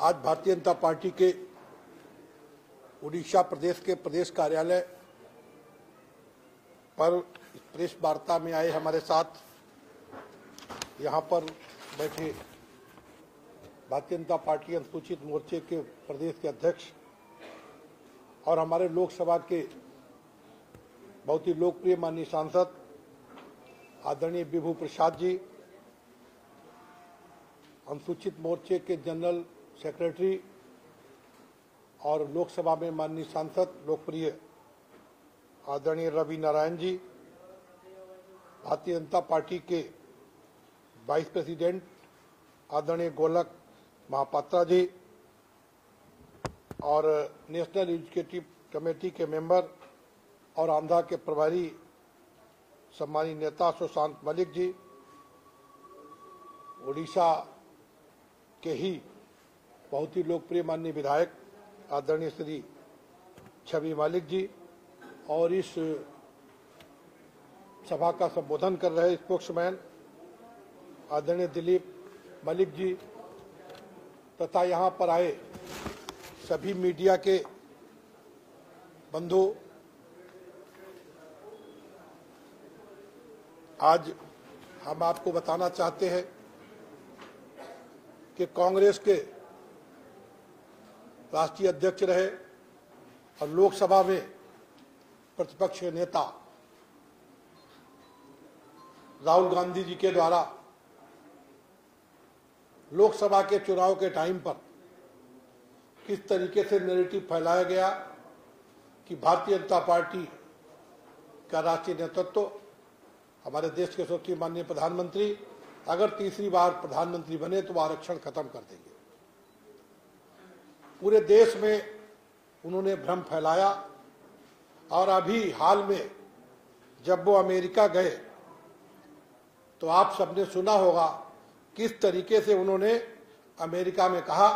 आज भारतीय जनता पार्टी के उड़ीसा प्रदेश के प्रदेश कार्यालय पर प्रेस वार्ता में आए हमारे साथ यहाँ पर बैठे भारतीय जनता पार्टी अनुसूचित मोर्चे के प्रदेश के अध्यक्ष और हमारे लोकसभा के बहुत ही लोकप्रिय माननीय सांसद आदरणीय विभू प्रसाद जी, अनुसूचित मोर्चे के जनरल सेक्रेटरी और लोकसभा में माननीय सांसद लोकप्रिय आदरणीय रवि नारायण जी, भारतीय जनता पार्टी के वाइस प्रेसिडेंट आदरणीय गोलक महापात्रा जी और नेशनल एजुकेटिव कमेटी के मेंबर और आंध्रा के प्रभारी सम्मानीय नेता सुशांत मलिक जी, उड़ीसा के ही बहुत ही लोकप्रिय माननीय विधायक आदरणीय श्री छवि मलिक जी और इस सभा का संबोधन कर रहे स्पोक्समैन आदरणीय दिलीप मलिक जी तथा यहाँ पर आए सभी मीडिया के बंधु। आज हम आपको बताना चाहते हैं कि कांग्रेस के राष्ट्रीय अध्यक्ष रहे और लोकसभा में प्रतिपक्ष नेता राहुल गांधी जी के द्वारा लोकसभा के चुनाव के टाइम पर किस तरीके से नैरेटिव फैलाया गया कि भारतीय जनता पार्टी का राष्ट्रीय नेतृत्व हमारे देश के स्वतंत्र माननीय प्रधानमंत्री अगर तीसरी बार प्रधानमंत्री बने तो आरक्षण खत्म कर देंगे। पूरे देश में उन्होंने भ्रम फैलाया और अभी हाल में जब वो अमेरिका गए तो आप सबने सुना होगा किस तरीके से उन्होंने अमेरिका में कहा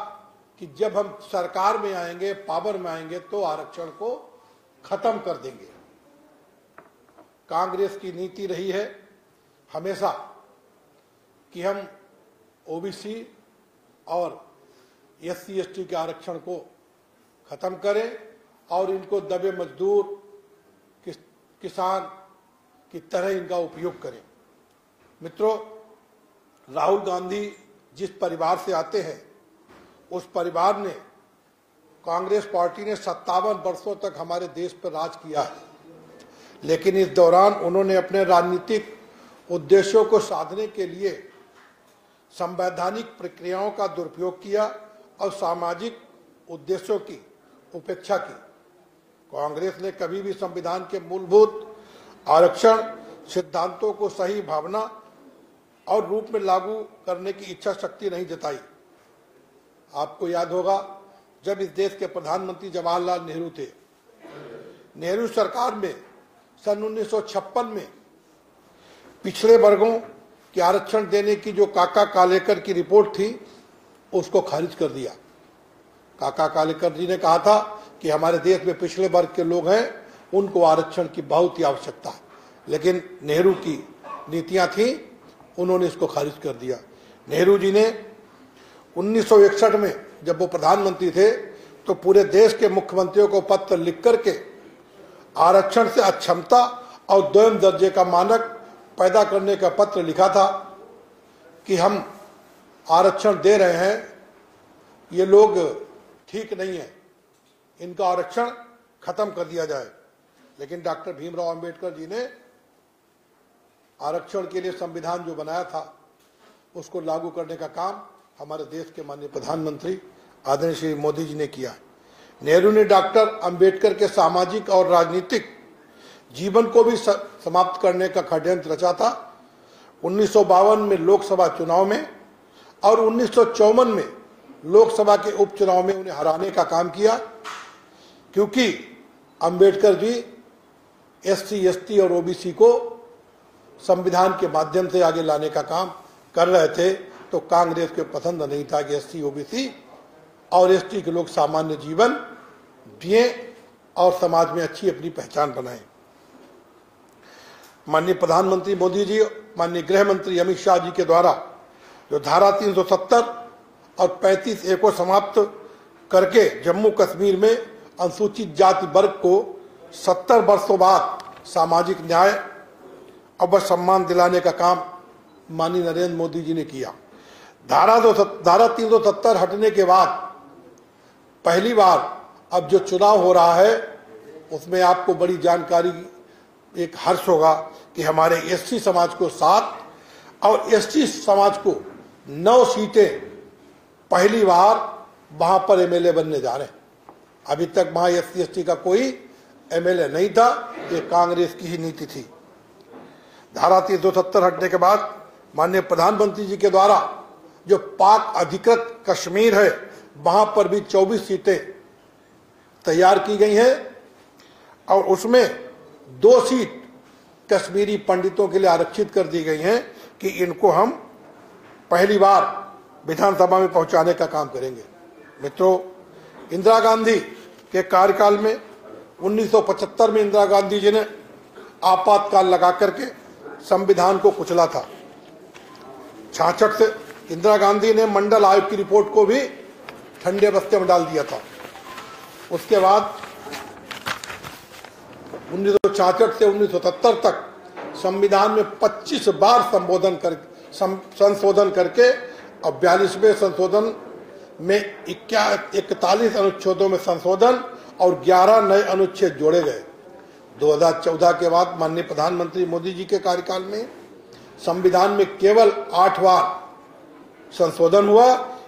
कि जब हम सरकार में आएंगे, पावर में आएंगे तो आरक्षण को खत्म कर देंगे। कांग्रेस की नीति रही है हमेशा कि हम ओबीसी और एससी एसटी के आरक्षण को खत्म करें और इनको दबे मजदूर किसान की तरह इनका उपयोग करें। मित्रों, राहुल गांधी जिस परिवार से आते हैं उस परिवार ने कांग्रेस पार्टी ने 57 वर्षों तक हमारे देश पर राज किया है, लेकिन इस दौरान उन्होंने अपने राजनीतिक उद्देश्यों को साधने के लिए संवैधानिक प्रक्रियाओं का दुरुपयोग किया और सामाजिक उद्देश्यों की उपेक्षा की। कांग्रेस ने कभी भी संविधान के मूलभूत आरक्षण सिद्धांतों को सही भावना और रूप में लागू करने की इच्छा शक्ति नहीं जताई। आपको याद होगा जब इस देश के प्रधानमंत्री जवाहरलाल नेहरू थे, नेहरू सरकार में सन 1956 में पिछड़े वर्गों के आरक्षण देने की जो काका कालेकर की रिपोर्ट थी उसको खारिज कर दिया। काका कालेकर जी ने कहा था कि हमारे देश में पिछड़े वर्ग के लोग हैं, उनको आरक्षण की बहुत ही आवश्यकता है, लेकिन नेहरू की नीतियां थी, उन्होंने इसको खारिज कर दिया। नेहरू जी ने 1961 में जब वो प्रधानमंत्री थे तो पूरे देश के मुख्यमंत्रियों को पत्र लिख करके आरक्षण से अक्षमता और द्वयम दर्जे का मानक पैदा करने का पत्र लिखा था कि हम आरक्षण दे रहे हैं, ये लोग ठीक नहीं है, इनका आरक्षण खत्म कर दिया जाए। लेकिन डॉक्टर भीमराव अंबेडकर जी ने आरक्षण के लिए संविधान जो बनाया था उसको लागू करने का काम हमारे देश के माननीय प्रधानमंत्री आदरणीय श्री मोदी जी ने किया। नेहरू ने डॉक्टर अंबेडकर के सामाजिक और राजनीतिक जीवन को भी समाप्त करने का षड्यंत्र रचा था। 1952 में लोकसभा चुनाव में और 1954 में लोकसभा के उपचुनाव में उन्हें हराने का काम किया, क्योंकि अंबेडकर जी एससी एसटी और ओबीसी को संविधान के माध्यम से आगे लाने का काम कर रहे थे। तो कांग्रेस को पसंद नहीं था कि एससी ओबीसी और एसटी के लोग सामान्य जीवन जिए और समाज में अच्छी अपनी पहचान बनाएं। माननीय प्रधानमंत्री मोदी जी, माननीय गृह मंत्री अमित शाह जी के द्वारा जो धारा 370 और 35A को समाप्त करके जम्मू कश्मीर में अनुसूचित जाति वर्ग को 70 वर्षों बाद सामाजिक न्याय और सम्मान दिलाने का काम माननीय नरेंद्र मोदी जी ने किया। धारा 370 हटने के बाद पहली बार अब जो चुनाव हो रहा है उसमें आपको बड़ी जानकारी, एक हर्ष होगा कि हमारे एससी समाज को 7 और एसटी समाज को 9 सीटें पहली बार वहां पर एमएलए बनने जा रहे हैं। अभी तक वहां एससी एसटी का कोई एमएलए नहीं था, ये कांग्रेस की ही नीति थी। धारा 370 हटने के बाद माननीय प्रधानमंत्री जी के द्वारा जो पाक अधिकृत कश्मीर है वहां पर भी 24 सीटें तैयार की गई हैं और उसमें 2 सीट कश्मीरी पंडितों के लिए आरक्षित कर दी गई हैं कि इनको हम पहली बार विधानसभा में पहुंचाने का काम करेंगे। मित्रों, इंदिरा गांधी के कार्यकाल में 1975 में इंदिरा गांधी जी ने आपातकाल लगा करके संविधान को कुचला था। 66 से इंदिरा गांधी ने मंडल आयोग की रिपोर्ट को भी ठंडे बस्ते में डाल दिया था। उसके बाद 1966 से 1970 तक संविधान में 25 बार संशोधन करके और 42वें संशोधन में 41 अनुच्छेदों में संशोधन और 11 नए अनुच्छेद जोड़े गए। 2014 के बाद माननीय प्रधानमंत्री मोदी जी के कार्यकाल में संविधान में केवल 8 बार संशोधन हुआ।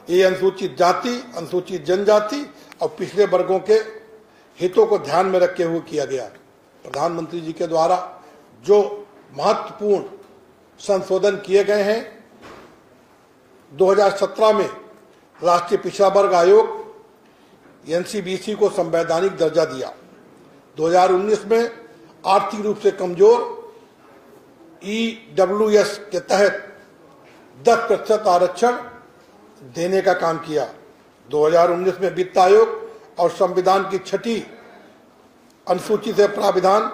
ये अनुसूचित जाति, अनुसूचित जनजाति और पिछड़े वर्गों के हितों को ध्यान में रखते हुए किया गया। प्रधानमंत्री जी के द्वारा जो महत्वपूर्ण संशोधन किए गए हैं, 2017 में राष्ट्रीय पिछड़ा वर्ग आयोग एनसीबीसी को संवैधानिक दर्जा दिया। 2019 में आर्थिक रूप से कमजोर ईडब्ल्यूएस के तहत 10% आरक्षण देने का काम किया। 2019 में वित्त आयोग और संविधान की 6ठी अनुसूची से प्राविधान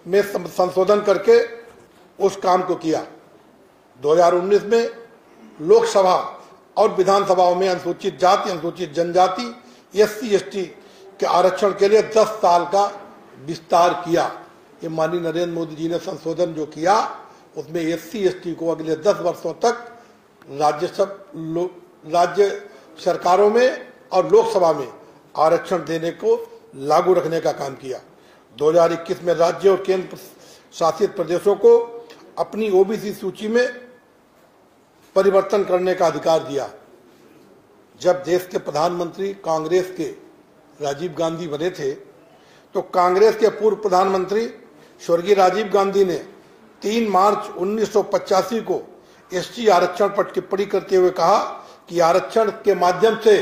में संशोधन करके उस काम को किया। 2019 में लोकसभा और विधानसभाओं में अनुसूचित जाति, अनुसूचित जनजाति, एससी एसटी के आरक्षण के लिए 10 साल का विस्तार किया। ये माननीय नरेंद्र मोदी जी ने संशोधन जो किया उसमें एससी एसटी को अगले 10 वर्षों तक राज्य सरकारों में और लोकसभा में आरक्षण देने को लागू रखने का काम किया। 2021 में राज्य और केंद्र शासित प्रदेशों को अपनी ओबीसी सूची में परिवर्तन करने का अधिकार दिया। जब देश के प्रधानमंत्री कांग्रेस के राजीव गांधी बने थे तो कांग्रेस के पूर्व प्रधानमंत्री स्वर्गीय राजीव गांधी ने 3 मार्च 1985 को एसटी आरक्षण पर टिप्पणी करते हुए कहा कि आरक्षण के माध्यम से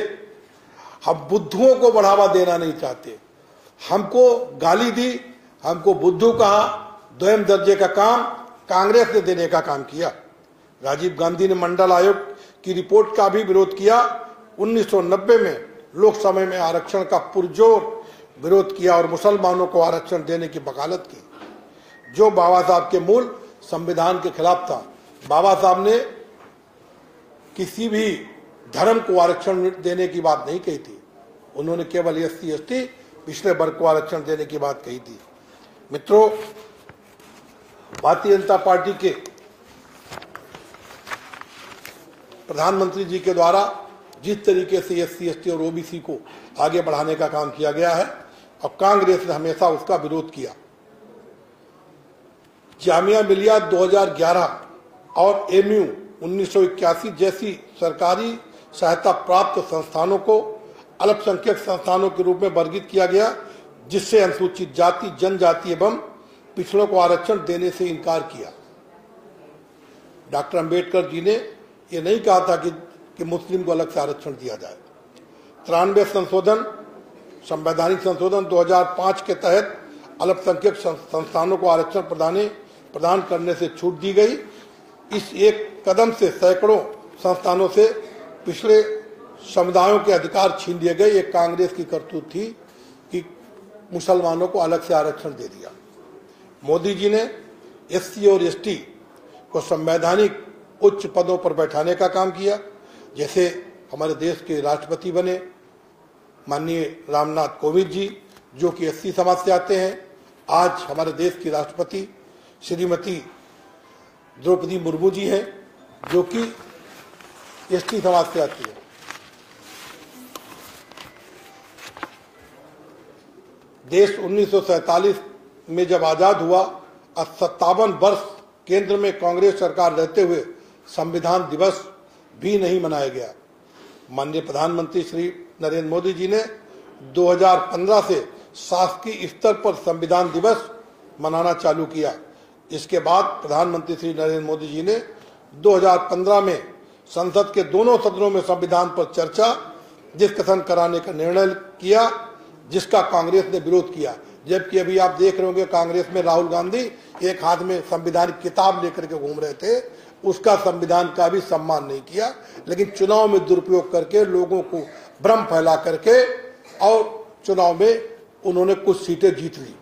हम बुद्धुओं को बढ़ावा देना नहीं चाहते। हमको गाली दी, हमको बुद्धू कहा, 2 दर्जे का काम कांग्रेस ने देने का काम किया। राजीव गांधी ने मंडल आयोग की रिपोर्ट का भी विरोध किया। 1990 में लोकसभा में आरक्षण का पुरजोर विरोध किया और मुसलमानों को आरक्षण देने की वकालत की, जो बाबा साहब के मूल संविधान के खिलाफ था। बाबा साहब ने किसी भी धर्म को आरक्षण देने की बात नहीं कही थी, उन्होंने केवल एससी एसटी पिछले वर्ग को आरक्षण देने की बात कही थी। मित्रों, भारतीय जनता पार्टी के प्रधानमंत्री जी के द्वारा जिस तरीके से एससी एसटी और ओबीसी को आगे बढ़ाने का काम किया गया है और कांग्रेस ने हमेशा उसका विरोध किया। जामिया मिलिया 2011 और एमयू 1981 जैसी सरकारी सहायता प्राप्त संस्थानों को अल्पसंख्यक संस्थानों के रूप में वर्गीकृत किया गया, जिससे अनुसूचित जाति, जनजाति एवं पिछड़ों को आरक्षण देने से इनकार किया। डॉक्टर अंबेडकर जी ने यह नहीं कहा था कि मुस्लिम को अलग से आरक्षण दिया जाए। 93 संशोधन, संवैधानिक संशोधन 2005 के तहत अल्पसंख्यक संस्थानों को आरक्षण प्रदान करने से छूट दी गई। इस एक कदम से सैकड़ों संस्थानों से पिछले समुदायों के अधिकार छीन लिए गए। एक कांग्रेस की करतूत थी कि मुसलमानों को अलग से आरक्षण दे दिया। मोदी जी ने एससी और एसटी को संवैधानिक उच्च पदों पर बैठाने का काम किया। जैसे हमारे देश के राष्ट्रपति बने माननीय रामनाथ कोविंद जी, जो कि एससी समाज से आते हैं। आज हमारे देश की राष्ट्रपति श्रीमती द्रौपदी मुर्मू जी हैं, जो कि एसटी समाज से आती है। देश 1947 में जब आजाद हुआ, अब 57 वर्ष केंद्र में कांग्रेस सरकार रहते हुए संविधान दिवस भी नहीं मनाया गया। माननीय प्रधानमंत्री श्री नरेंद्र मोदी जी ने 2015 से शासकीय स्तर पर संविधान दिवस मनाना चालू किया। इसके बाद प्रधानमंत्री श्री नरेंद्र मोदी जी ने 2015 में संसद के दोनों सदनों में संविधान पर चर्चा डिस्कशन कराने का निर्णय किया, जिसका कांग्रेस ने विरोध किया। जबकि अभी आप देख रहे होंगे कांग्रेस में राहुल गांधी एक हाथ में संविधान की किताब लेकर के घूम रहे थे, उसका संविधान का भी सम्मान नहीं किया, लेकिन चुनाव में दुरुपयोग करके लोगों को भ्रम फैला करके और चुनाव में उन्होंने कुछ सीटें जीत ली।